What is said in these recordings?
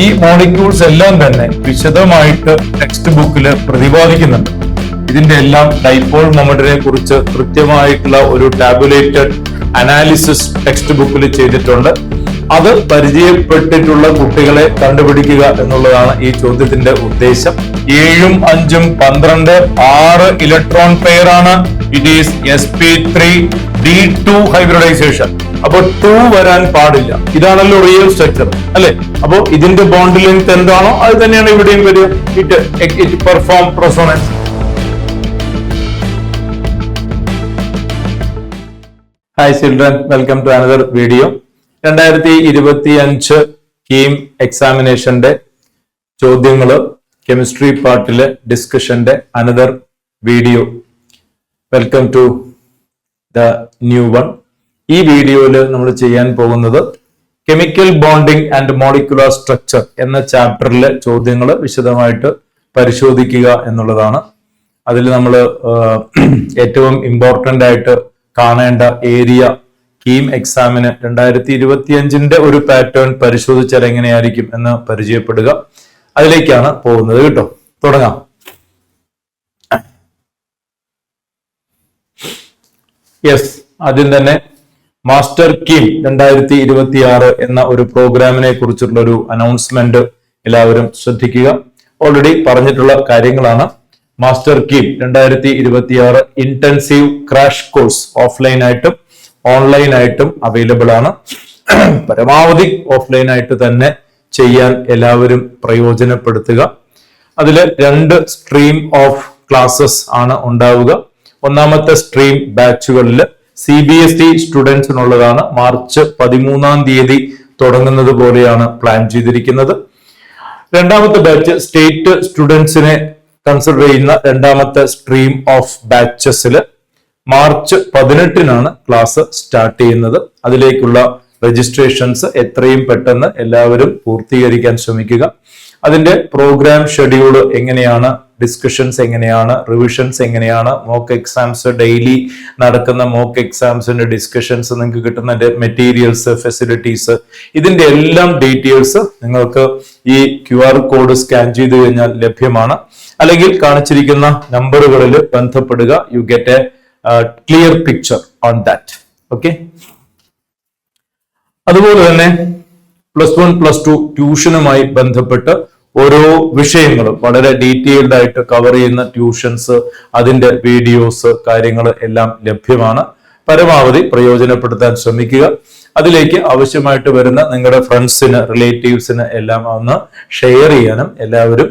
ഈ മോളിക്യൂൾസ് എല്ലാം തന്നെ വിശദമായിട്ട് ടെക്സ്റ്റ് ബുക്കിൽ പ്രതിപാദിക്കുന്നുണ്ട്. ഇതിന്റെ എല്ലാം ഡൈപോൾ മൊമെന്റിനെ കുറിച്ച് കൃത്യമായിട്ടുള്ള ഒരു ടാബുലേറ്റഡ് അനാലിസിസ് ടെക്സ്റ്റ് ബുക്കിൽ ചെയ്തിട്ടുണ്ട്. അത് പരിചയപ്പെട്ടിട്ടുള്ള കുട്ടികളെ കണ്ടുപിടിക്കുക എന്നുള്ളതാണ് ഈ ചോദ്യത്തിന്റെ ഉദ്ദേശം. 7, 5, 12, 6 ഇലക്ട്രോൺ പെയർ ആണ്. It is sp3d2 hybridization. അപ്പൊ 2 വരാൻ പാടില്ല. ഇതാണല്ലോ റിയൽ സ്ട്രക്ചർ അല്ലെ? അപ്പൊ ഇതിന്റെ ബോണ്ട് ലെങ്ത് എന്താണോ അത് തന്നെയാണ് ഇവിടെയും വരിക. It perform resonance. Hi children, welcome to another video. 2025 KEAM എക്സാമിനേഷന്റെ ചോദ്യങ്ങള് കെമിസ്ട്രി പാർട്ടിലെ ഡിസ്കഷന്റെ another video. Welcome to the new one. ഈ വീഡിയോയിൽ നമ്മൾ ചെയ്യാൻ പോകുന്നത് chemical bonding and molecular structure എന്ന ചാപ്റ്ററിലെ ചോദ്യങ്ങൾ വിശദമായിട്ട് പരിശോധിക്കുക എന്നുള്ളതാണ്. അതിൽ നമ്മൾ ഏറ്റവും ഇമ്പോർട്ടന്റ് ആയിട്ട് കാണേണ്ട ഏരിയ കീം എക്സാമിന് 2025 ഒരു പാറ്റേൺ പരിശോധിച്ചാൽ എങ്ങനെയായിരിക്കും എന്ന് പരിചയപ്പെടുക. അതിലേക്കാണ് പോകുന്നത് കേട്ടോ. തുടങ്ങാം. യെസ്, ആദ്യം തന്നെ മാസ്റ്റർ കീം 2026 എന്ന ഒരു പ്രോഗ്രാമിനെ കുറിച്ചുള്ള ഒരു അനൗൺസ്മെന്റ് എല്ലാവരും ശ്രദ്ധിക്കുക. ഓൾറെഡി പറഞ്ഞിട്ടുള്ള കാര്യങ്ങളാണ്. Master KEAM 2026 intensive crash course offline ആയിട്ടും ഓൺലൈൻ ആയിട്ടും അവൈലബിൾ ആണ്. പരമാവധി ഓഫ്ലൈൻ ആയിട്ട് തന്നെ ചെയ്യാൻ എല്ലാവരും പ്രയോജനപ്പെടുത്തുക. അതിൽ 2 സ്ട്രീം ഓഫ് ക്ലാസ്സസ് ആണ് ഉണ്ടാവുക. ഒന്നാമത്തെ സ്ട്രീം ബാച്ചുകളിൽ CBSE സ്റ്റുഡൻസിനുള്ളതാണ്. മാർച്ച് 13 തുടങ്ങുന്നത് പോലെയാണ് പ്ലാൻ ചെയ്തിരിക്കുന്നത്. രണ്ടാമത്തെ ബാച്ച് സ്റ്റേറ്റ് സ്റ്റുഡൻസിനെ കൺസിഡർ ചെയ്യുന്ന രണ്ടാമത്തെ സ്ട്രീം ഓഫ് ബാച്ചസിൽ മാർച്ച് 18 ക്ലാസ് സ്റ്റാർട്ട് ചെയ്യുന്നത്. അതിലേക്കുള്ള രജിസ്ട്രേഷൻസ് എത്രയും പെട്ടെന്ന് എല്ലാവരും പൂർത്തീകരിക്കാൻ ശ്രമിക്കുക. അതിന്റെ പ്രോഗ്രാം ഷെഡ്യൂൾ എങ്ങനെയാണ്, ഡിസ്കഷൻസ് എങ്ങനെയാണ്, റിവിഷൻസ് എങ്ങനെയാണ്, മോക്ക് എക്സാംസ്, ഡെയിലി നടക്കുന്ന മോക്ക് എക്സാംസിന്റെ ഡിസ്കഷൻസ്, നിങ്ങൾക്ക് കിട്ടുന്ന മെറ്റീരിയൽസ്, ഫെസിലിറ്റീസ്, ഇതിന്റെ എല്ലാം ഡീറ്റെയിൽസ് നിങ്ങൾക്ക് ഈ QR കോഡ് സ്കാൻ ചെയ്ത് കഴിഞ്ഞാൽ ലഭ്യമാണ്. അല്ലെങ്കിൽ കാണിച്ചിരിക്കുന്ന നമ്പറുകളിൽ ബന്ധപ്പെടുക. You get A clear picture on that. Okay. അതുപോലെ തന്നെ +1, +2 ട്യൂഷനുമായി ബന്ധപ്പെട്ട് ഓരോ വിഷയങ്ങളും വളരെ ഡീറ്റെയിൽഡ് ആയിട്ട് കവർ ചെയ്യുന്ന ട്യൂഷൻസ്, അതിന്റെ വീഡിയോസ്, കാര്യങ്ങൾ എല്ലാം ലഭ്യമാണ്. പരമാവധി പ്രയോജനപ്പെടുത്താൻ ശ്രമിക്കുക. അതിലേക്ക് ആവശ്യമായിട്ട് വരുന്ന നിങ്ങളുടെ ഫ്രണ്ട്സിന്, റിലേറ്റീവ്സിന് എല്ലാം ഒന്ന് ഷെയർ ചെയ്യാനും എല്ലാവരും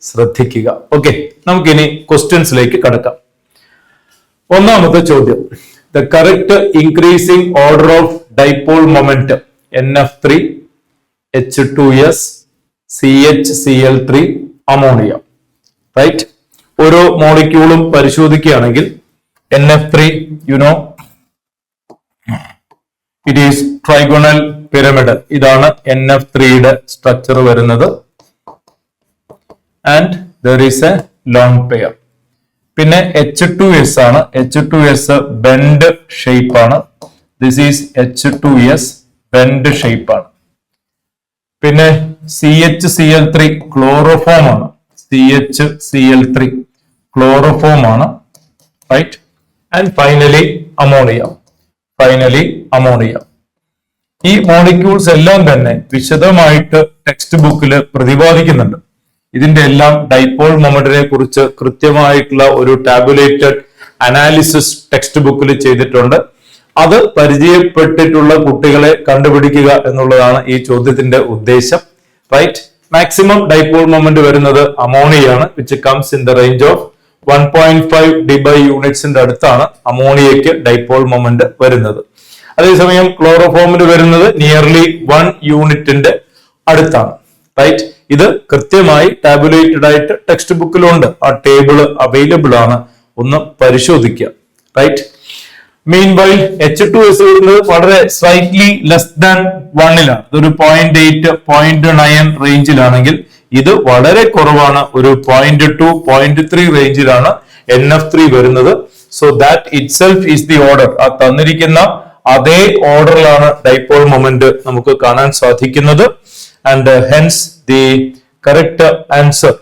ശ്രദ്ധിക്കുക. ഓക്കെ, നമുക്കിനി ക്വസ്റ്റ്യൻസിലേക്ക് കടക്കാം. ഒന്നാമത്തെ ചോദ്യം, the correct increasing order of dipole moment NF3 H2S CHCl3 ammonia. Right. ഓരോ മോളിക്യൂളും പരിശോധിക്കുകയാണെങ്കിൽ NF3 it is trigonal pyramid. ഇതാണ് NF3യുടെ സ്ട്രക്ചർ വരുന്നത്. And there is a lone pair. പിന്നെ H2S ആണ്. H2S ബെൻഡ് ഷേപ്പ് ആണ്. This is H2S bend shape ആണ്. പിന്നെ CHCl3 ക്ലോറോഫോം ആണ്. CHCl3 ക്ലോറോഫോം ആണ്. റൈറ്റ്. And finally ammonia. ഈ മോളിക്യൂൾസ് എല്ലാം തന്നെ വിശദമായിട്ട് ടെക്സ്റ്റ് ബുക്കിൽ പ്രതിപാദിക്കുന്നുണ്ട്. ഇതിന്റെ എല്ലാം ഡൈപോൾ മൊമെന്റിനെ കുറിച്ച് കൃത്യമായിട്ടുള്ള ഒരു ടാബുലേറ്റഡ് അനാലിസിസ് ടെക്സ്റ്റ് ബുക്കിൽ ചെയ്തിട്ടുണ്ട്. അത് പരിചയപ്പെട്ടിട്ടുള്ള കുട്ടികളെ കണ്ടുപിടിക്കുക എന്നുള്ളതാണ് ഈ ചോദ്യത്തിന്റെ ഉദ്ദേശം. റൈറ്റ്. മാക്സിമം ഡൈപോൾ മൊമെന്റ് വരുന്നത് അമോണിയയാണ്, which comes in the range of 1.5 dBunitsന്റെ അടുത്താണ് അമോണിയയ്ക്ക് ഡൈപോൾ മൊമെന്റ് വരുന്നത്. അതേസമയം ക്ലോറോഫോമിന് വരുന്നത് നിയർലി 1 യൂണിറ്റിന്റെ അടുത്താണ്. റൈറ്റ്. ഇത് കൃത്യമായി ടാബുലേറ്റഡ് ആയിട്ട് ടെക്സ്റ്റ് ബുക്കിലുണ്ട്. ആ ടേബിള് അവൈലബിൾ ആണ്, ഒന്ന് പരിശോധിക്കുക. റൈറ്റ്. മീൻ വൈൽ H2S വരുന്നത് വളരെ സ്ലൈറ്റ്ലി ലെസ് ദാൻ 1 ഇതൊരു 0.8, 0.9 റേഞ്ചിലാണെങ്കിൽ ഇത് വളരെ കുറവാണ്. ഒരു 0.2, 0.3 റേഞ്ചിലാണ് NF3 വരുന്നത്. So that it self is the order. ആ തന്നിരിക്കുന്ന അതേ ഓർഡറിലാണ് ഡൈപോൾ മൊമെന്റ് നമുക്ക് കാണാൻ സാധിക്കുന്നത്. and hence the correct answer,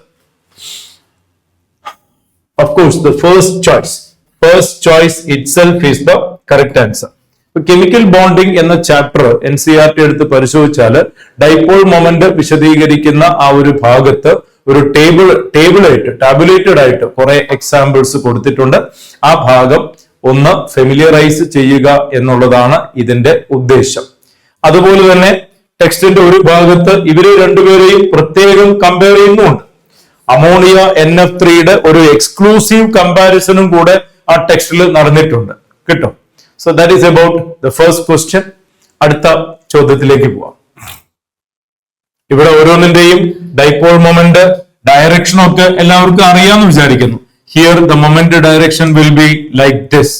of course, the first choice itself is the correct answer. Chemical bonding എന്ന ചാപ്റ്റർ NCERT എടുത്ത് പരിശോധിച്ചാൽ ഡൈപോൾ മൊമെന്റ് വിശദീകരിക്കുന്ന ആ ഒരു ഭാഗത്ത് ഒരു ടാബുലേറ്റഡ് ആയിട്ട് കുറെ എക്സാമ്പിൾസ് കൊടുത്തിട്ടുണ്ട്. ആ ഭാഗം ഒന്ന് ഫെമിലിയറൈസ് ചെയ്യുക എന്നുള്ളതാണ് ഇതിന്റെ ഉദ്ദേശം. അതുപോലെ തന്നെ ടെക്സ്റ്റിന്റെ ഒരു ഭാഗത്ത് ഇവര് രണ്ടുപേരെയും പ്രത്യേകം കമ്പയർ ചെയ്യുന്നുണ്ട്. അമോണിയ NF3യുടെ ഒരു എക്സ്ക്ലൂസീവ് കമ്പാരിസണും കൂടെ ആ ടെക്സ്റ്റിൽ നടന്നിട്ടുണ്ട്. കിട്ടും. So that is about the first question. അടുത്ത ചോദ്യത്തിലേക്ക് പോവാം. ഇവിടെ ഓരോന്നിന്റെയും ഡൈപോൾ മൊമെന്റ് ഡയറക്ഷനും ഒക്കെ എല്ലാവർക്കും അറിയാമെന്ന് വിചാരിക്കുന്നു. Here the moment direction will be like this,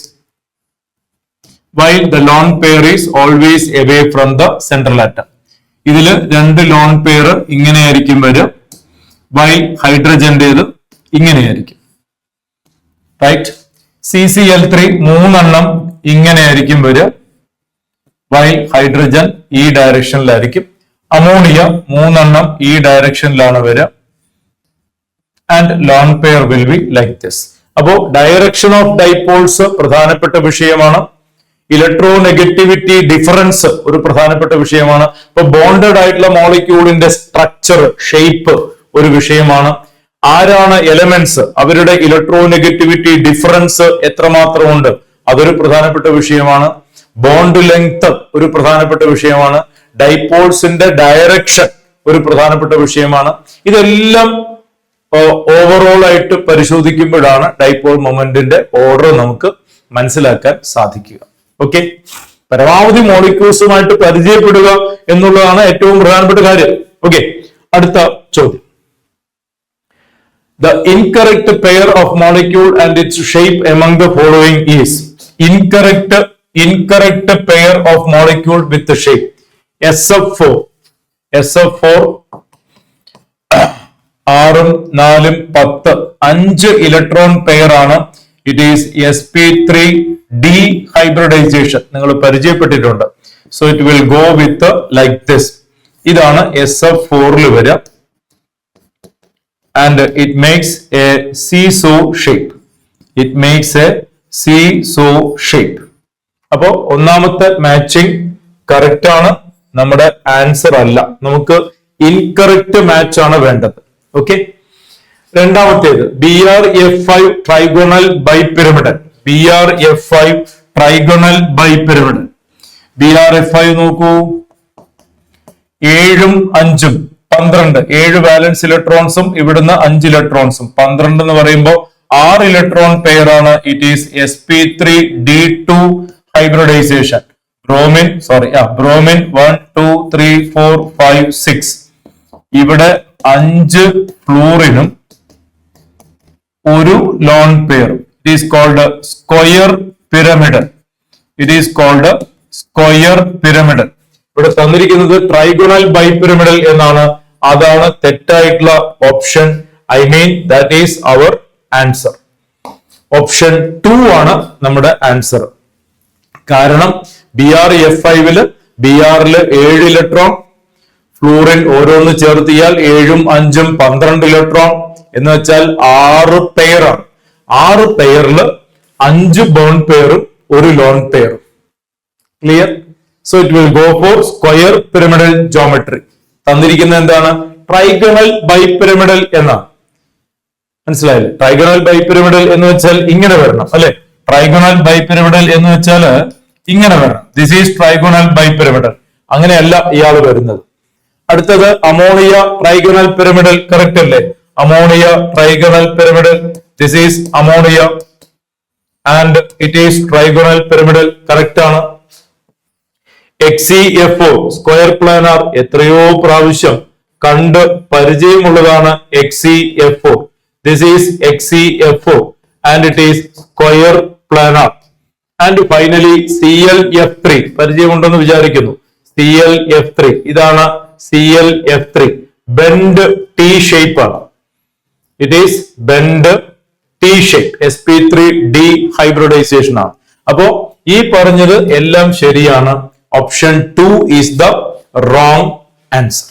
while the lone pair is always away from the central atom. ഇതില് രണ്ട് ലോൺ പെയർ ഇങ്ങനെയായിരിക്കും വരിക, while ഹൈഡ്രജന്റേത് ഇങ്ങനെയായിരിക്കും. റൈറ്റ്. CCl3 മൂന്നെണ്ണം ഇങ്ങനെയായിരിക്കും വരിക, while ഹൈഡ്രജൻ ഈ ഡയറക്ഷനിലായിരിക്കും. അമോണിയ മൂന്നെണ്ണം ഈ ഡയറക്ഷനിലാണ് വരിക, and lone pair will be like this. അപ്പോ ഡയറക്ഷൻ ഓഫ് ഡൈപോൾസ് പ്രധാനപ്പെട്ട വിഷയമാണ്. ഇലക്ട്രോനെഗറ്റിവിറ്റി ഡിഫറൻസ് ഒരു പ്രധാനപ്പെട്ട വിഷയമാണ്. ഇപ്പൊ ബോണ്ടഡ് ആയിട്ടുള്ള മോളിക്യൂളിന്റെ സ്ട്രക്ചർ, ഷേപ്പ് ഒരു വിഷയമാണ്. ആരാണ് എലമെന്റ്സ്, അവരുടെ ഇലക്ട്രോനെഗറ്റിവിറ്റി ഡിഫറൻസ് എത്രമാത്രമുണ്ട്, അതൊരു പ്രധാനപ്പെട്ട വിഷയമാണ്. ബോണ്ട് ലെങ്ത് ഒരു പ്രധാനപ്പെട്ട വിഷയമാണ്. ഡൈപോൾസിന്റെ ഡയറക്ഷൻ ഒരു പ്രധാനപ്പെട്ട വിഷയമാണ്. ഇതെല്ലാം ഓവറോൾ ആയിട്ട് പരിശോധിക്കുമ്പോഴാണ് ഡൈപോൾ മൊമെന്റിന്റെ ഓർഡർ നമുക്ക് മനസ്സിലാക്കാൻ സാധിക്കുക. ഓക്കെ, പരമാവധി മോളിക്യൂൾസുമായിട്ട് പരിചയപ്പെടുക എന്നുള്ളതാണ് ഏറ്റവും പ്രധാനപ്പെട്ട കാര്യം. ഓക്കെ, അടുത്ത ചോദ്യം. The incorrect pair of molecule and its shape among the following is. Incorrect pair of molecule with the shape. SF4 6 4 10 5 electron pair ആണ്. It is sp3 d hybridization. നിങ്ങൾ പരിചയപ്പെട്ടിട്ടുണ്ട്. So it will go with like this. ഇതാണ് SF4 വരിക. And it makes a seesaw shape. അപ്പോ ഒന്നാമത്തെ matching correct ആണ്, നമ്മുടെ answer അല്ല. നമുക്ക് ഇൻകറക്റ്റ് മാച്ച് ആണ് വേണ്ടത്. ഓക്കെ, രണ്ടാമത്തേത് BrF5 ട്രൈഗോണൽ ബൈപിരമിഡൽ. BrF5 നോക്കൂ, 7 5 12, 7 വാലൻസ് ഇലക്ട്രോൺസും ഇവിടുന്ന് 5 ഇലക്ട്രോൺസും. 12 എന്ന് പറയുമ്പോൾ 6 ഇലക്ട്രോൺ പെയർ ആണ്. It is sp3 d2 hybridization. Bromine 1 2 3 4 5 6. ഇവിടെ 5 ഫ്ലൂറിനും ഒരു lone pair. It is called square pyramidal. ഇവിടെ തന്നിരിക്കുന്നത് ട്രൈഗോണൽ ബൈപിരമിഡൽ എന്നാണ്. അതാണ് തെറ്റായിട്ടുള്ള option. That is our answer. Option 2 ആണ് നമ്മുടെ ആൻസർ. കാരണം BrF5 BRല് 7 ഇലക്ട്രോൺ, ഫ്ലൂറിൻ ഓരോന്ന് ചേർത്തിയാൽ 7 5 12 ഇലക്ട്രോൺ എന്ന് വെച്ചാൽ 6 പെയർ ആണ്. 6 പെയറില് 5 ബോണ്ട് പെയറും ഒരു ലോൺ പെയറും. Clear? So it will go for square pyramidal geometry. തന്നിരിക്കുന്നത് എന്താണ്? ട്രൈഗണൽ ബൈപിരമിഡൽ എന്നാണ്. മനസ്സിലായില്ലേ? ട്രൈഗണൽ ബൈപിരമിഡൽ എന്ന് വെച്ചാൽ ഇങ്ങനെ വരണം അല്ലെ? ട്രൈഗണൽ ബൈപിരമിഡൽ എന്ന് വെച്ചാൽ ഇങ്ങനെ വരണം. This is trigonal bipyramidal. അങ്ങനെയല്ല ഇയാൾ വരുന്നത്. അടുത്തത് അമോണിയ ട്രൈഗണൽ പിരമിഡൽ. കറക്റ്റ് അല്ലേ? Ammonia trigonal pyramidal. This is ammonia and it is trigonal pyramidal. Correct ആണ്. XeFO സ്ക്വയർ പ്ലാനാർ എത്രയോ പ്രാവശ്യം കണ്ട് പരിചയമുള്ളതാണ്. XeFO. This is XeFO and it is square planar. And finally ClF3 പരിചയമുണ്ടെന്ന് വിചാരിക്കുന്നു. ClF3 ഇതാണ് ClF3. Bent T shape ആണ്. It is bent T shape. sp3 d hybridization ആണ്. അപ്പോ ഈ പറഞ്ഞത് എല്ലാം ശരിയാണ്. Option 2 is the wrong answer.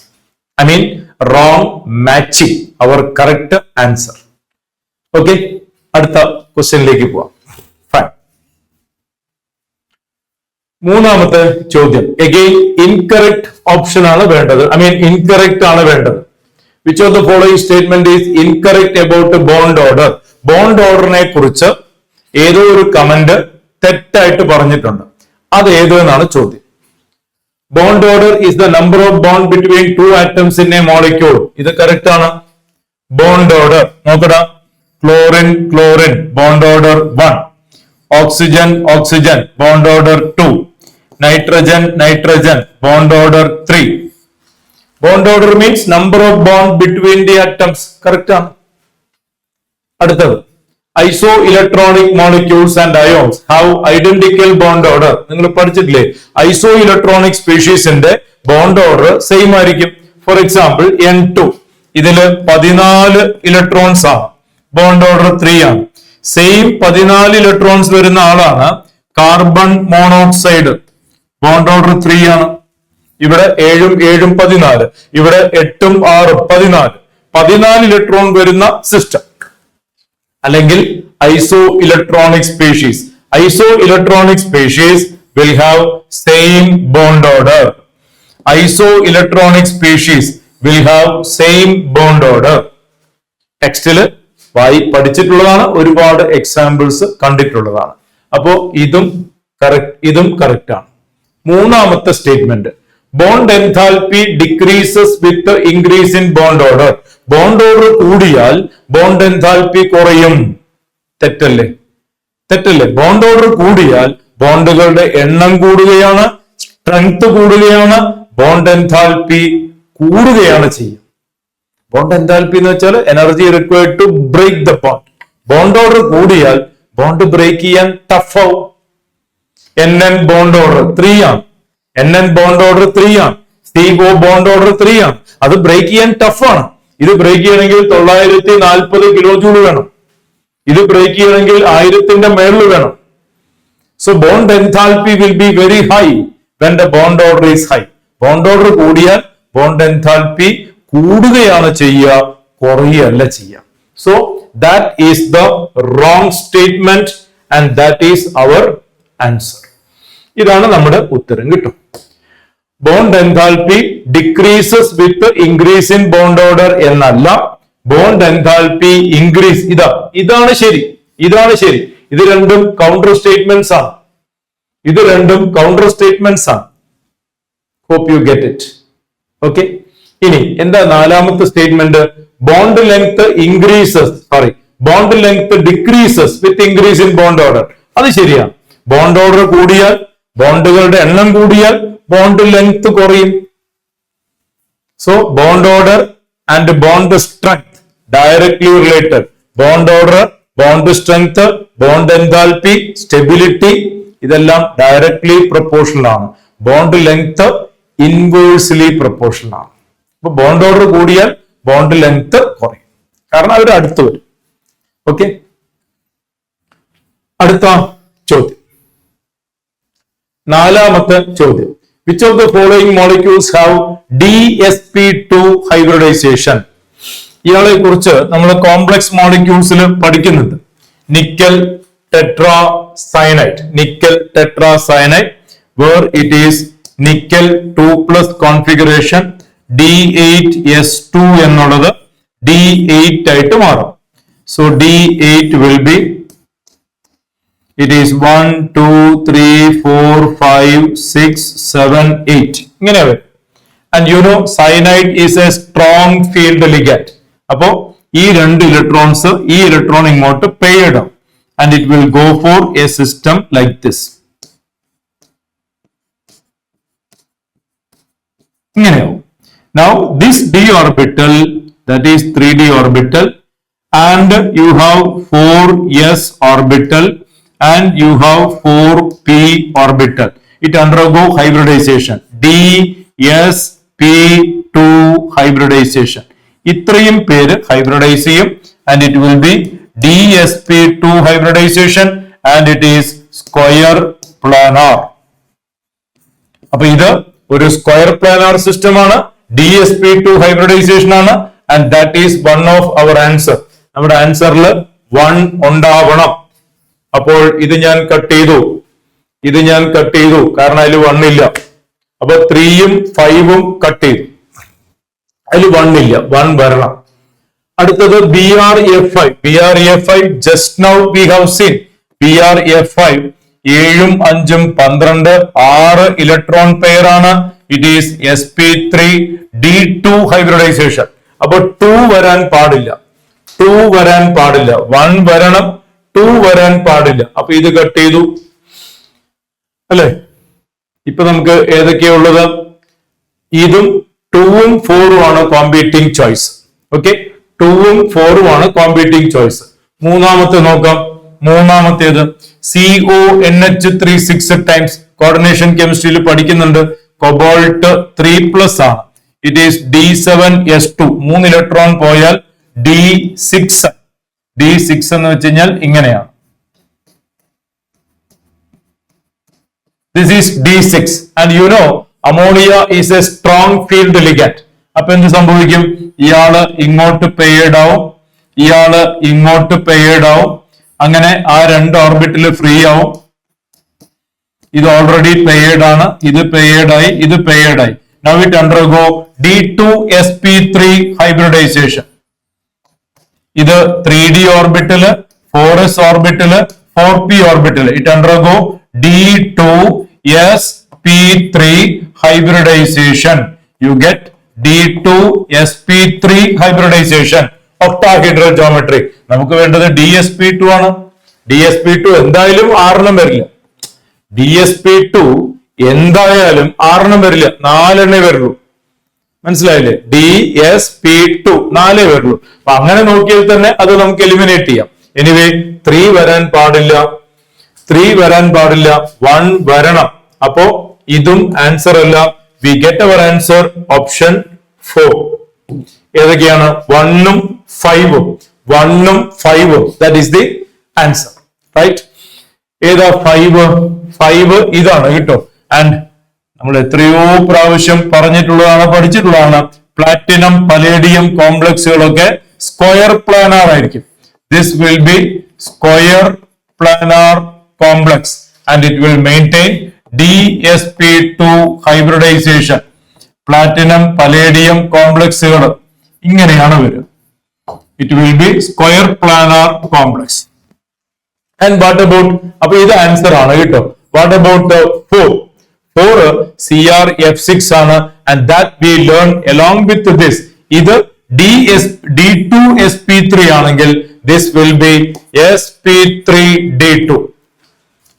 I mean wrong matching our correct answer. Okay, അടുത്ത ക്വസ്റ്റ്യനിലേക്ക് പോവാം. ഫൈൻ. മൂന്നാമത്തെ ചോദ്യം അഗെയിൻ ഇൻകറക്റ്റ് ഓപ്ഷൻ ആണ് വേണ്ടത്. I mean ഇൻകറക്റ്റ് ആണ് വേണ്ടത്. Which of the following statement is incorrect about bond order? Bond ഓർഡറിനെ കുറിച്ച് ഏതോ ഒരു കമന്റ് തെറ്റായിട്ട് പറഞ്ഞിട്ടുണ്ട്. അത് ഏതെന്നാണ് ചോദ്യം. Bond order is the number of bond between two atoms in a molecule. ഇത് കറക്റ്റ് ആണ്. ബോണ്ട് ഓർഡർ നോക്കടാ. Chlorine chlorine bond order 1, oxygen oxygen bond order 2, nitrogen nitrogen bond order 3. Bond order means number of bond between the atoms. Correct ആണ്. അടുത്തത് isoelectronic molecules and ions have identical bond order. നിങ്ങൾ പഠിച്ചിട്ടില്ലേ? Isoelectronic സ്പീഷീസിന്റെ bond order same ആയിരിക്കും. For example N2 ഇതില് 14 electrons ആണ്. Bond order 3 ആണ്. Same 14 electrons വരുന്ന ആളാണ് കാർബൺ മോണോക്സൈഡ്. ബോണ്ട് ഓർഡർ 3 ആണ്. ഇവിടെ 7 7 14, ഇവിടെ 8 6 14. 14 ഇലക്ട്രോൺ വരുന്ന സിസ്റ്റം അല്ലെങ്കിൽ isoelectronic species. Isoelectronic species will have same bond order. Iso electronic species will have same bond order. ടെക്സ്റ്റില് പഠിച്ചിട്ടുള്ളതാണ്, ഒരുപാട് എക്സാമ്പിൾസ് കണ്ടിട്ടുള്ളതാണ്. അപ്പോ ഇതും കറക്റ്റ് ആണ്. മൂന്നാമത്തെ statement bond enthalpy decreases with increase in bond order. Bond order കൂടിയാൽ bond enthalpy കുറയും. തെറ്റല്ലേ? തെറ്റല്ലേ? ബോണ്ട് ഓർഡർ കൂടിയാൽ ബോണ്ടുകളുടെ എണ്ണം കൂടുകയാണ്, സ്ട്രെങ്ത് കൂടുകയാണ്, ബോണ്ട് എൻതാൽപി കൂടുകയാണ് ചെയ്യുക. ബോണ്ട് എൻതാൽപി എന്ന് വെച്ചാൽ energy required to break the bond. Bond order കൂടിയാൽ ബോണ്ട് ബ്രേക്ക് ചെയ്യാൻ ടഫ് ആവും. NN ബോണ്ട് ഓർഡർ 3 ആണ്. NN ബോണ്ട് ഓർഡർ 3 ആണ്. CO ബോണ്ട് ഓർഡർ 3 ആണ്. അത് ബ്രേക്ക് ചെയ്യാൻ ടഫ് ആണ്. ഇത് ബ്രേക്ക് ചെയ്യണമെങ്കിൽ 940 കിലോ ജൂൾ വേണം. ഇത് ബ്രേക്ക് ചെയ്യണമെങ്കിൽ 1000ന്റെ മേളിൽ വേണം. So bond enthalpy will be very high when the bond order is high. Bond order കൂടിയാൽ bond enthalpy കൂടുകയാണ് ചെയ്യുക, കുറയല്ല ചെയ്യുക. So that is the wrong statement and that is our answer. ഇതാണ് നമ്മുടെ ഉത്തരം. കിട്ടും. Bond enthalpy decreases with increase in bond order എന്നല്ല, bond enthalpy increase. ഇതാണ് ശരി, ഇതാണ് ശരി. ഇത് രണ്ടും കൗണ്ടർ സ്റ്റേറ്റ്മെന്റ്സ് ആണ്. ഇത് രണ്ടും കൗണ്ടർ സ്റ്റേറ്റ്മെന്റ്സ് ആണ്. Hope you get it. Okay. ഇനി എന്താ നാലാമത്തെ statement? Bond length bond length decreases with increase in bond order. അത് ശരിയാണ്. ബോണ്ട് ഓർഡർ കൂടിയാൽ, ബോണ്ടുകളുടെ എണ്ണം കൂടിയാൽ ബോണ്ട് ലെങ്ത് കുറയും. So bond order and bond strength directly related. Bond order, bond strength, bond enthalpy, stability ഇതെല്ലാം ഡയറക്ട്ലി പ്രൊപ്പോർഷണൽ ആണ്. Bond length inversely proportional ആണ്. അപ്പൊ ബോണ്ട് ഓർഡർ കൂടിയാൽ ബോണ്ട് ലെങ്ത് കുറയും, കാരണം അവർ അടുത്ത് വരും. ഓക്കെ. അടുത്ത ചോദ്യം, നാലാമത്തെ ചോദ്യം. Which of the following molecules have DsP2 hybridization? ഇയാളെ കുറിച്ച് നമ്മൾ കോംപ്ലക്സ് മോളിക്യൂൾസിൽ പഠിക്കുന്നുണ്ട്. Nickel tetra cyanide where it is nickel 2+ configuration D8S2 എന്നുള്ളത് D8 ആയിട്ട് മാറും. So D8 will be, it is 1 2 3 4 5 6 7 8 ഇങ്ങനെ വരും. And you know cyanide is a strong field ligand. അപ്പോ ഈ രണ്ട് ഇലക്ട്രോൺസ് ഈ ഇലക്ട്രോൺ ഇങ്ങോട്ട് പേ ഇടും and it will go for a system like this. ഇങ്ങനെയാവും. Now this d orbital, that is 3d orbital, and you have 4s orbital and you have 4p orbital. It undergo hybridization. DsP2 hybridization. ഇത്രയും പേര് hybridise ചെയ്യും and it will be DsP2 hybridization and it is square planar. അപ്പൊ ഇത് ഒരു square planar system ആണ്. DsP2 hybridization ആണ്. And that is one of our answer. നമ്മുടെ ആൻസറിൽ 1 ഉണ്ടാവണം. അപ്പോൾ ഇത് ഞാൻ കട്ട് ചെയ്തു, കാരണം അതിൽ 1 ഇല്ല. അപ്പൊ 3ഉം 5ഉം കട്ട് ചെയ്തു, അതിൽ 1 ഇല്ല, 1 വരണം. അടുത്തത് BRF5 just now we have seen BRF5 7ഉം 5ഉം 12 6 ഇലക്ട്രോൺ പെയർ ആണ്. It is sp3d2 hybridization. അപ്പൊ 2 വരാൻ പാടില്ല, 1 വരണം, 2 വരാൻ പാടില്ല. അപ്പൊ ഇത് കട്ട് ചെയ്തു അല്ലെ. ഇപ്പൊ നമുക്ക് ഏതൊക്കെയുള്ളത്? ഇതും 2ഉം 4ഉം ആണ് കോമ്പീറ്റിംഗ് ചോയ്സ്. ഓക്കെ, 2ഉം 4ഉം ആണ് കോമ്പീറ്റിംഗ് ചോയ്സ്. മൂന്നാമത്തെ നോക്കാം. മൂന്നാമത്തേത് CONH36 ടൈംസ് കോർഡിനേഷൻ കെമിസ്ട്രിയിൽ പഠിക്കുന്നുണ്ട്. കൊബോൾട്ട് 3+ ആണ്. It is D7S2. 3 ഇലക്ട്രോൺ പോയാൽ D6 എന്ന് വെച്ച് കഴിഞ്ഞാൽ ഇങ്ങനെയാണ്. This is D6 and you know ammonia is a strong field ligand. അപ്പൊ എന്ത് സംഭവിക്കും? ഇയാള് ഇങ്ങോട്ട് പെയർഡ് ആവും, ഇയാള് ഇങ്ങോട്ട് പെയർഡ് ആവും. അങ്ങനെ ആ 2 ഓർബിറ്റിൽ ഫ്രീ ആവും. ഇത് ഓൾറെഡി പെയർഡ് ആണ്, ഇത് പെയർഡ് ആയി, ഇത് പെയർഡ് ആയി. Now it undergo D2sp3 hybridization. ഇത് 3d orbital, 4s orbital, 4p orbital. It undergo D2sp3 hybridization. You get D2sp3 hybridization. Octahedral geometry. നമുക്ക് വേണ്ടത് DsP2 ആണ്. DsP2 എന്തായാലും 6 വരില്ല. DsP2 എന്തായാലും 6 വരില്ല, 4 വരുള്ളൂ. മനസ്സിലായില്ലേ? DsP2 4 വരുള്ളൂ. അപ്പൊ അങ്ങനെ നോക്കിയാൽ തന്നെ അത് നമുക്ക് എലിമിനേറ്റ് ചെയ്യാം. എനിവേ 3 വരാൻ പാടില്ല, 1 വരണം. അപ്പോ ഇതും ആൻസർ അല്ല. We get our answer option 4. ഏതൊക്കെയാണ്? 1ഉം 5ഉം. That is the answer, right? ഏതാ 5 ഇതാണ് കേട്ടോ. ആൻഡ് നമ്മൾ എത്രയോ പ്രാവശ്യം പഠിച്ചിട്ടുള്ളതാണ്. പ്ലാറ്റിനം പലേഡിയം കോംപ്ലക്സുകളൊക്കെ സ്ക്വയർ പ്ലാനാർ ആയിരിക്കും. This will be square planar complex and it will maintain DsP2 hybridization. Platinum palladium കോംപ്ലക്സുകൾ ഇങ്ങനെയാണ് വരിക. It will be square planar complex. And what about, അപ്പൊ ഇത് ആൻസർ ആണ് കേട്ടോ. വാട്ട് അബൌട്ട് 4 CRF6 ആണ്. And that we learn along with this. ഇത് D2sp3 ആണെങ്കിൽ ദിസ് വിൽ ബി sp3d2.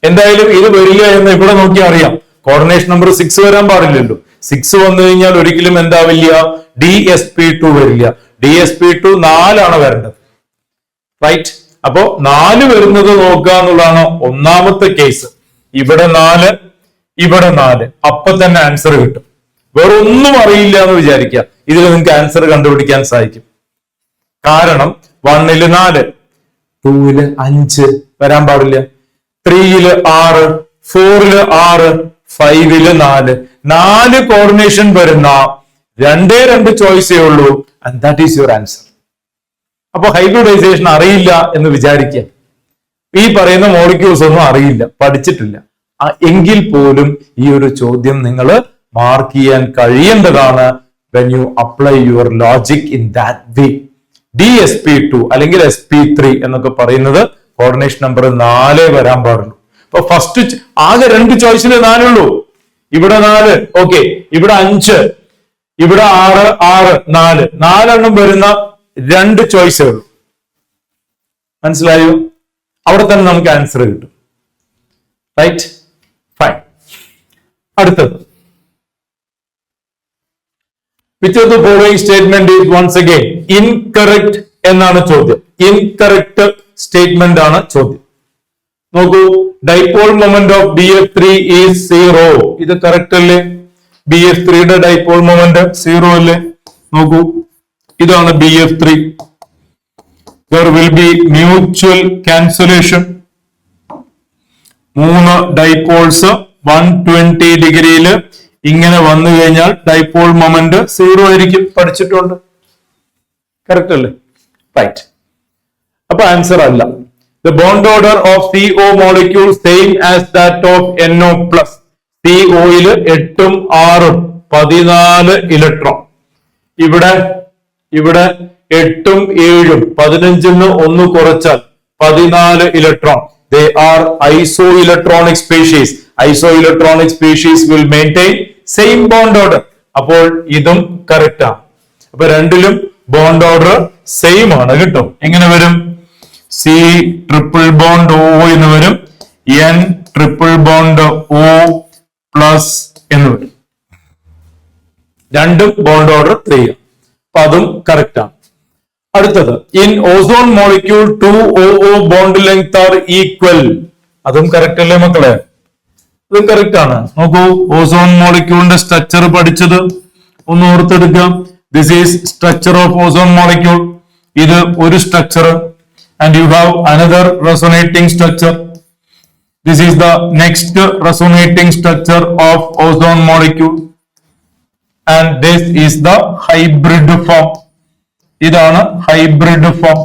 എന്തായാലും ഇത് വരില്ല എന്ന് ഇവിടെ നോക്കിയാൽ അറിയാം. കോർഡിനേഷൻ നമ്പർ 6 വരാൻ പാടില്ലല്ലോ. 6 വന്നു കഴിഞ്ഞാൽ ഒരിക്കലും എന്താവില്ല? DsP2 വരില്ല. DsP2 4 വരേണ്ടത്, റൈറ്റ്? അപ്പോ 4 വരുന്നത് നോക്കുക എന്നുള്ളതാണ് ഒന്നാമത്തെ കേസ്. ഇവിടെ 4, ഇവിടെ 4, അപ്പൊ തന്നെ ആൻസർ കിട്ടും. വേറെ ഒന്നും അറിയില്ല എന്ന് വിചാരിക്കുക, ഇതിൽ നിങ്ങൾക്ക് ആൻസർ കണ്ടുപിടിക്കാൻ സാധിക്കും. കാരണം 1ല് 4, 2ല് 5 വരാൻ പാടില്ല, 3ല് 6, 4ല് 6, 5ല് 4 കോർഡിനേഷൻ വരുന്ന 2 ചോയ്സേ ഉള്ളൂ. And that is your answer. അപ്പൊ ഹൈബ്രിഡൈസേഷൻ അറിയില്ല എന്ന് വിചാരിക്കുക. ഈ പറയുന്ന മോളിക്യൂൾസ് ഒന്നും അറിയില്ല, പഠിച്ചിട്ടില്ല. എങ്കിൽ പോലും ഈ ഒരു ചോദ്യം നിങ്ങൾ മാർക്ക് ചെയ്യാൻ കഴിയേണ്ടതാണ്. when you apply your logic in that way. DsP2 അല്ലെങ്കിൽ sp3 എന്നൊക്കെ പറയുന്നത് കോർഡിനേഷൻ നമ്പർ 4 വരാൻ പാടുള്ളൂ. അപ്പൊ ഫസ്റ്റ് ആകെ 2 ചോയ്സിൽ 4 ഉള്ളൂ. ഇവിടെ 4, ഓക്കെ, ഇവിടെ 5, ഇവിടെ 6, 4 വരുന്ന 2 ചോയ്സേ ഉള്ളൂ. മനസ്സിലായോ? അവിടെ തന്നെ നമുക്ക് ആൻസർ കിട്ടും, റൈറ്റ്? ഫൈൻ. അടുത്തത്, which of the following statement is once again incorrect എന്നാണ് ചോദ്യം. ഇൻകറക്റ്റ് സ്റ്റേറ്റ്മെന്റ് ആണ് ചോദ്യം. നോക്കൂ, dipole moment of BF3 is 0. ഇത് കറക്റ്റ് അല്ലേ? BF3 യുടെ ഡൈപോൾ മൊമെന്റ് 0 അല്ലേ? നോക്കൂ, ഇതാണ് BF3. there will be mutual cancellation. 3 dipoles 120 ഡിഗ്രിയിൽ ഇങ്ങനെ വന്നു കഴിഞ്ഞാൽ ഡൈപോൾ മൊമെന്റ് 0 ആയിരിക്കും. പഠിച്ചിട്ടുണ്ട്. കറക്റ്റ് അല്ലേ? റൈറ്റ്. അപ്പൊ ആൻസർ അല്ല. The bond order of CO molecule same as that of NO plus. CO യിൽ 8ഉം 6ഉം 14 ഇലക്ട്രോൺ. ഇവിടെ 8ഉം 7ഉം 15ന്ന് 1 കുറച്ചാൽ 14 electron. They are isoelectronic species. Isoelectronic species will maintain same bond order. അപ്പോൾ ഇതും കറക്റ്റ് ആണ്. അപ്പൊ രണ്ടിലും ബോണ്ട് ഓർഡർ സെയിം ആണ് കേട്ടോ. എങ്ങനെ വരും? C ട്രിപ്പിൾ ബോണ്ട് O എന്ന് വരും, N triple bond O plus എന്ന് വരും. രണ്ടും ബോണ്ട് ഓർഡർ 3. അപ്പൊ അതും കറക്റ്റ് ആണ്. അടുത്തത്, in ozone molecule 2OO bond length are equal. അതും കറക്റ്റ് അല്ലേ മക്കളെ? അതും കറക്റ്റ് ആണ്. നോക്കൂ, ഓസോൺ മോളിക്യൂളിന്റെ സ്ട്രക്ചർ പഠിച്ചത് ഒന്ന് ഓർത്തെടുക്കാം. This is structure of ozone molecule. ഇത് ഒരു structure. And you have another resonating structure. This is the next resonating structure of ozone molecule. And this is the hybrid form. ഇതാണ് hybrid form.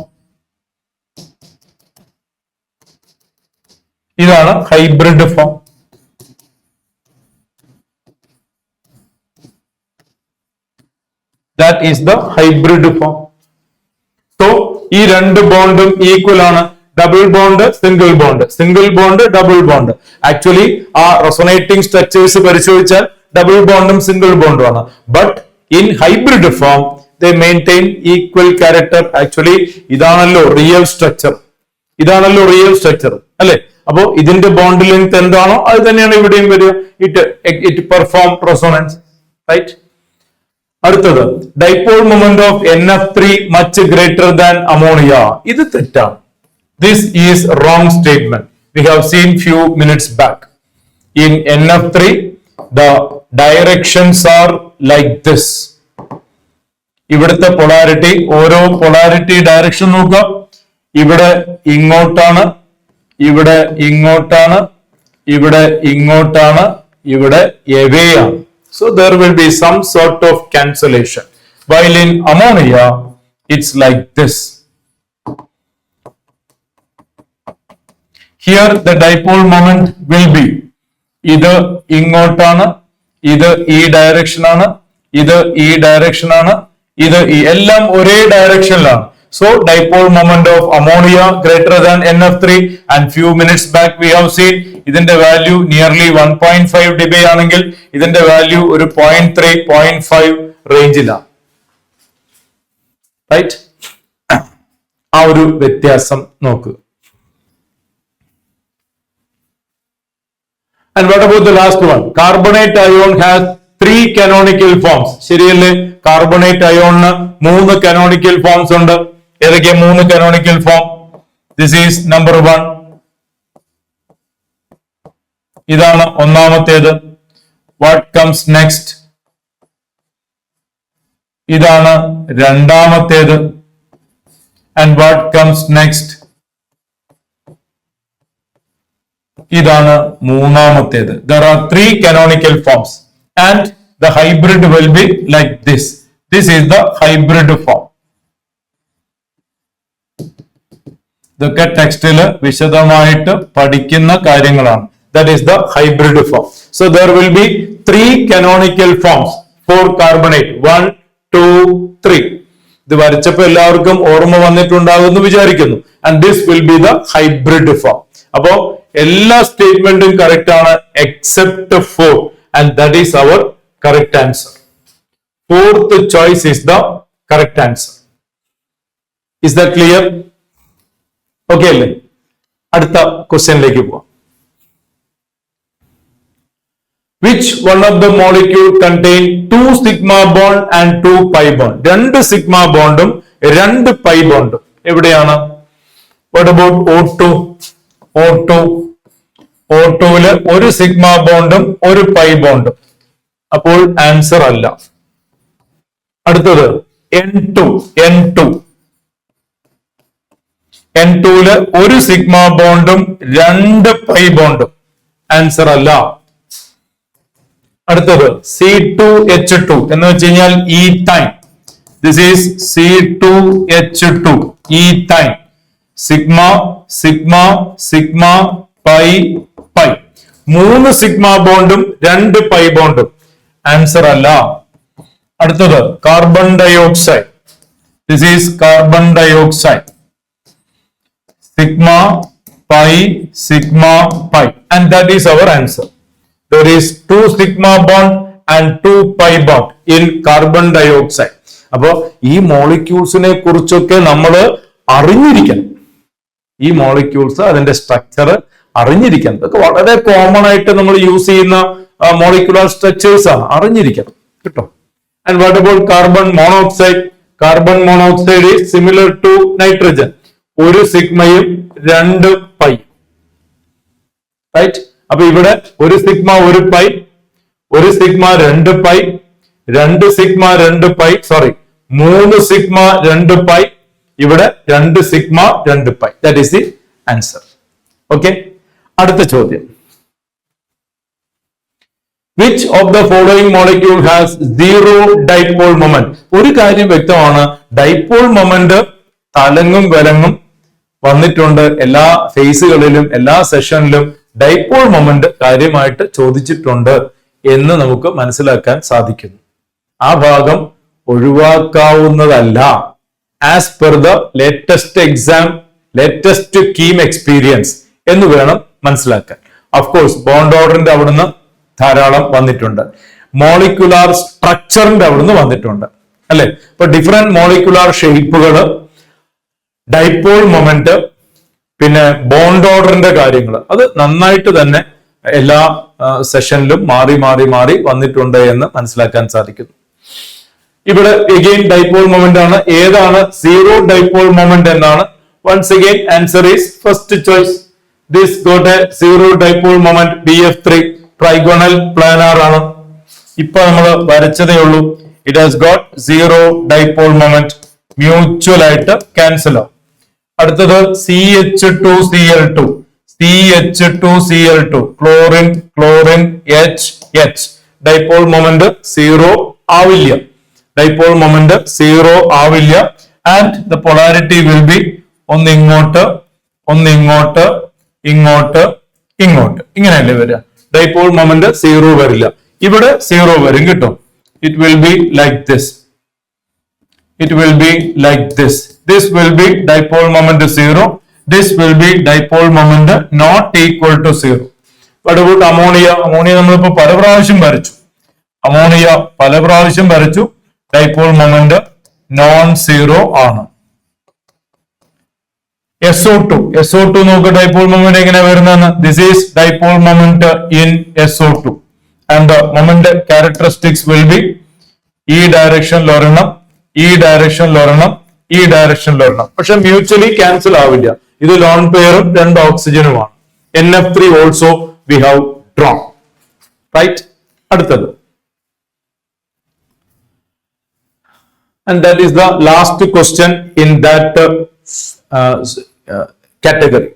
ഇതാണ് hybrid form. That is the hybrid form. So ഈ രണ്ട് ബോണ്ടും equal ആണ്. Double bond, single bond, single bond, double bond. Actually ആ റെസൊനേറ്റിംഗ് structures പരിശോധിച്ചാൽ double ബോണ്ടും single ബോണ്ടും ആണ്. But in hybrid form they maintain equal character. Actually ഇതാണല്ലോ real structure. ഇതാണല്ലോ real structure അല്ലെ? അപ്പോ ഇതിന്റെ ബോണ്ട് ലെങ്ത് എന്താണോ അത് തന്നെയാണ് ഇവിടെയും വരിക. It perform resonance. റൈറ്റ്. അടുത്തത്, dipole moment of NF3 much greater than ammonia. ഇത് തെറ്റാണ്. This is wrong statement. We have seen few minutes back. In NF3 the directions are like this. ഇവിടുത്തെ polarity, ഓരോ പൊളാരിറ്റി ഡയറക്ഷൻ നോക്കുക. ഇവിടെ ഇങ്ങോട്ടാണ്, ഇവിടെ ഇങ്ങോട്ടാണ്, ഇവിടെ ഇങ്ങോട്ടാണ്, ഇവിടെ എവേ ആണ്. So there will be some sort of cancellation. While in ammonia, it's like this. Here the dipole moment will be ഇത് ഇങ്ങോട്ടാണ്, ഇത് ഈ ഡയറക്ഷൻ ആണ്, ഇത് ഈ ഡയറക്ഷൻ ആണ്, ഇത് എല്ലാം ഒരേ ഡയറക്ഷനിലാണ്. So dipole moment of ammonia greater than NF3, and few minutes back we have seen ഇതിന്റെ വാല്യൂ നിയർലി 1.5 dB ആണെങ്കിൽ ഇതിന്റെ വാല്യൂ ഒരു 0.3, 0.5 റേഞ്ചിലാണ്. റൈറ്റ്? ആ ഒരു വ്യത്യാസം നോക്കുക. And what about the last one? Carbonate ion has 3 canonical forms. ശരിയല്ലേ? കാർബണേറ്റ് അയോണിന് 3 canonical forms ഉണ്ട്. ഏതൊക്കെ 3 canonical form? This is number 1. ഇതാണ് ഒന്നാമത്തേത്. What comes next? ഇതാണ് രണ്ടാമത്തേത്. And what comes next? ഇതാണ് മൂന്നാമത്തേത്. There are 3 canonical forms and the hybrid will be like this. This is the hybrid form. ഇതൊക്കെ ടെക്സ്റ്റില് വിശദമായിട്ട് പഠിക്കുന്ന കാര്യങ്ങളാണ്. That is the hybrid form. So there will be 3 canonical forms for carbonate. 1, 2, 3. ഇത് വരച്ചപ്പോൾ എല്ലാവർക്കും ഓർമ്മ വന്നിട്ടുണ്ടാകുമെന്ന് വിചാരിക്കുന്നു. And this will be the hybrid form. അപ്പോ എല്ലാ സ്റ്റേറ്റ്മെന്റും കറക്റ്റ് ആണ് except 4. And that is our correct answer. 4th choice is the correct answer. Is that clear? Okay അല്ലേ? അടുത്ത ക്വസ്റ്റ്യനിലേക്ക് പോവാം. Which one of the molecule contain 2 sigma bond and 2 pi bond? 2 sigma bondും 2 pi bondും എവിടെയാണ്? What about O2? O2ല് 1 sigma bondും 1 pi bondും. അപ്പോൾ answer അല്ല. അടുത്തത് N2ല് 1 sigma bondും 2 pi bondും. ആൻസർ അല്ല. അടുത്തത് C2H2 എന്ന് വെച്ച് കഴിഞ്ഞാൽ ethyne. This is C2H2 ethyne. Sigma sigma sigma pi pi. 3 sigma ബോണ്ടും 2 പൈ ബോണ്ടും. ആൻസർ അല്ല. അടുത്തത് carbon dioxide. This is carbon dioxide. Sigma pi sigma pi. And that is our answer. There is 2 sigma bond and 2 pi bond in carbon dioxide. അപ്പോ ഈ മോളിക്യൂൾസിനെ കുറിച്ചൊക്കെ നമ്മൾ അറിഞ്ഞിരിക്കണം. ഈ മോളിക്യൂൾസ് അതിന്റെ സ്ട്രക്ചർ അറിഞ്ഞിരിക്കണം. ഇതൊക്കെ വളരെ കോമൺ ആയിട്ട് നമ്മൾ യൂസ് ചെയ്യുന്ന മോളിക്യുലർ സ്ട്രക്ചേഴ്സ് ആണ്, അറിഞ്ഞിരിക്കണം കേട്ടോ. And what about carbon monoxide? Carbon monoxide is similar to nitrogen. 1 സിഗ്മയും 2 പൈ. റൈറ്റ്. അപ്പൊ ഇവിടെ 1 sigma 1 pi, 1 sigma 2 pi, 2 sigma 2 pi, sorry 3 sigma 2 pi, ഇവിടെ 2 sigma 2 pi. That is the answer. Okay. അടുത്ത ചോദ്യം. Which of the following molecule has zero dipole moment? ഒരു കാര്യം വ്യക്തമാണ്, dipole moment തലങ്ങും വിലങ്ങും വന്നിട്ടുണ്ട്. എല്ലാ ഫേസുകളിലും എല്ലാ സെഷനിലും ഡൈപോൾ മൊമെന്റ് കാര്യമായിട്ട് ചോദിച്ചിട്ടുണ്ട് എന്ന് നമുക്ക് മനസ്സിലാക്കാൻ സാധിക്കുന്നു. ആ ഭാഗം ഒഴിവാക്കാവുന്നതല്ല. As per the latest exam, latest KEAM experience എന്ന് വേണം മനസ്സിലാക്കാൻ. ഓഫ്കോഴ്സ് ബോണ്ട് ഓർഡറിന്റെ അവിടുന്ന് ധാരാളം വന്നിട്ടുണ്ട്. മോളിക്കുലാർ സ്ട്രക്ചറിന്റെ അവിടുന്ന് വന്നിട്ടുണ്ട് അല്ലെ. ഇപ്പൊ ഡിഫറെന്റ് മോളിക്കുലാർ ഷേപ്പുകൾ, ഡൈപോൾ മൊമെന്റ്, പിന്നെ ബോണ്ട് ഓർഡറിന്റെ കാര്യങ്ങൾ, അത് നന്നായിട്ട് തന്നെ എല്ലാ സെഷനിലും മാറി മാറി മാറി വന്നിട്ടുണ്ട് എന്ന് മനസ്സിലാക്കാൻ സാധിക്കുന്നു. ഇവിടെ എഗെയിൻ ഡൈപോൾ മൊമെന്റ് ആണ്. ഏതാണ് സീറോ ഡൈപോൾ മൊമെന്റ് എന്നാണ്. Once again answer is first choice. This got a zero dipole moment BF3 trigonal planar ആണ്. ഇപ്പൊ നമ്മൾ വരച്ചതേ ഉള്ളൂ. It has got zero dipole moment. Mutual ആയിട്ട് ക്യാൻസൽ ആവും. അടുത്തത് CH2Cl2. CH2Cl2 chlorine chlorine H. Dipole moment zero ആവില്ല. Dipole moment zero ആവില്ല. And the polarity will be ഒന്ന് ഇങ്ങോട്ട് ഇങ്ങോട്ട് ഇങ്ങോട്ട്, ഇങ്ങനെയല്ലേ വരിക. ഡൈപോൾ മൊമെന്റ് സീറോ വരില്ല. ഇവിടെ സീറോ വരും കേട്ടോ. It will be like this. It will be like this. This will be dipole moment 0. This will be dipole moment not equal to 0. What about ammonia? Ammonia നമ്മളിപ്പോ പല പ്രാവശ്യം വരച്ചു. Ammonia പല പ്രാവശ്യം വരച്ചു. ഡൈപോൾ മൊമെന്റ് നോൺ സീറോ ആണ്. SO2 നോക്ക് dipole moment എങ്ങനെ വരുന്നതെന്ന്. This is dipole moment in SO2 and the moment characteristics will be ഈ ഡയറക്ഷനിൽ ഒരെണ്ണം, ഈ ഡയറക്ഷനിൽ ഒരെണ്ണം, ഈ ഡയറക്ഷനിൽ ഒരെണ്ണം. പക്ഷെ മ്യൂച്വലി ക്യാൻസൽ ആവില്ല. ഇത് ലോൺ പെയറും 2 ഓക്സിജനുമാണ്. NF3 also we have drawn. Right. അടുത്തത്. And that is the last question in that category.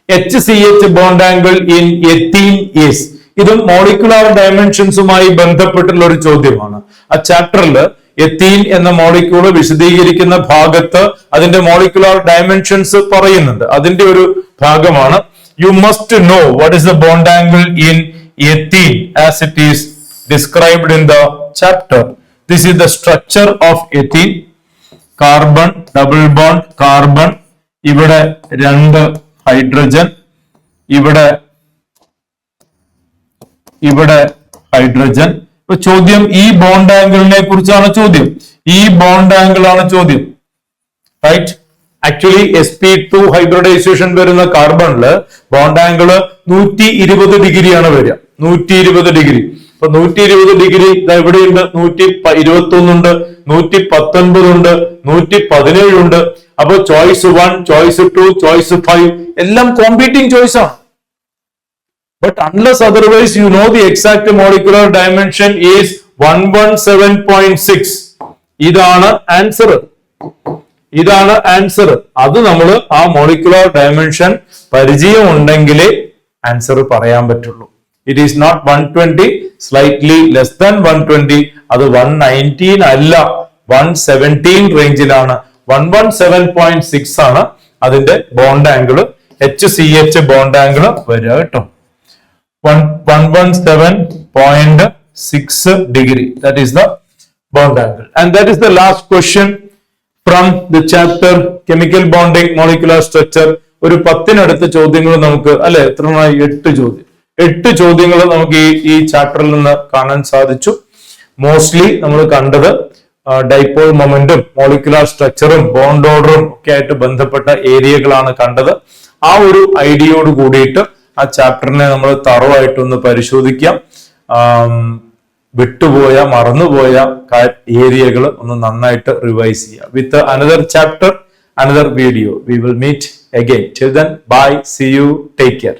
HCH bond angle in ethene is. ഇതും മോളിക്കുലാർ ഡയമെൻഷൻസുമായി ബന്ധപ്പെട്ടുള്ള ഒരു ചോദ്യമാണ്. ആ ചാപ്റ്ററിൽ എത്തീൻ എന്ന മോളിക്യൂള് വിശദീകരിക്കുന്ന ഭാഗത്ത് അതിന്റെ മോളിക്കുലാർ ഡയമെൻഷൻസ് പറയുന്നുണ്ട്. അതിന്റെ ഒരു ഭാഗമാണ്. You must know what is the bond angle in ethene as it is described in the chapter. This is the structure of ethene. Carbon double bond carbon, ഇവിടെ 2 hydrogen, ഇവിടെ hydrogen. ഇപ്പൊ ചോദ്യം ഈ bond ആംഗിളിനെ കുറിച്ചാണ് ചോദ്യം. ഈ ബോണ്ട് ആംഗിൾ ആണ് ചോദ്യം. റൈറ്റ്. ആക്ച്വലി sp2 ഹൈബ്രിഡൈസേഷൻ വരുന്ന കാർബണില് ബോണ്ട് ആംഗിള് 120 ഡിഗ്രിയാണ് വരിക. 120 ഡിഗ്രി. ഇപ്പൊ 120 ഡിഗ്രി എവിടെയുണ്ട്? 121 ഉണ്ട്, 119 ഉണ്ട്, 117 ഉണ്ട്. അപ്പൊ ചോയ്സ് 1, ചോയ്സ് 2, ചോയ്സ് 5 എല്ലാം കോമ്പീറ്റിംഗ് ചോയ്സ് ആണ്. But unless otherwise you know the exact molecular dimension is 117.6. ഇതാണ് ആൻസർ. അത് നമ്മൾ ആ മോളിക്കുലർ ഡയമെൻഷൻ പരിചയം ഉണ്ടെങ്കിലേ ആൻസർ പറയാൻ പറ്റുള്ളൂ. It is not 120, slightly less than 120. അത് 119 അല്ല, 117 റേഞ്ചിലാണ്. 117.6 ആണ് അതിന്റെ bond angle, HCH bond angle വരിക കേട്ടോ. 117.6 degree. That is the bond angle. And that is the last question from the chapter chemical bonding, molecular structure. ഒരു 10-നടുത്ത് ചോദ്യങ്ങൾ നമുക്ക് അല്ലെ, എത്ര 8 ചോദ്യങ്ങൾ നമുക്ക് ഈ ചാപ്റ്ററിൽ നിന്ന് കാണാൻ സാധിച്ചു. മോസ്റ്റ്ലി നമ്മൾ കണ്ടത് ഡൈപോൾ മൊമെന്റും മോളിക്കുലാർ സ്ട്രക്ചറും ബോണ്ട് ഓർഡറും ഒക്കെ ആയിട്ട് ബന്ധപ്പെട്ട ഏരിയകളാണ് കണ്ടത്. ആ ഒരു ഐഡിയയോട് കൂടിയിട്ട് ആ ചാപ്റ്ററിനെ നമ്മൾ തറവായിട്ടൊന്ന് പരിശോധിക്കാം. വിട്ടുപോയ മറന്നുപോയ ഏരിയകൾ ഒന്ന് നന്നായിട്ട് റിവൈസ് ചെയ്യാം. With another chapter, another video, we will meet again. Till then, bye, see you, take care.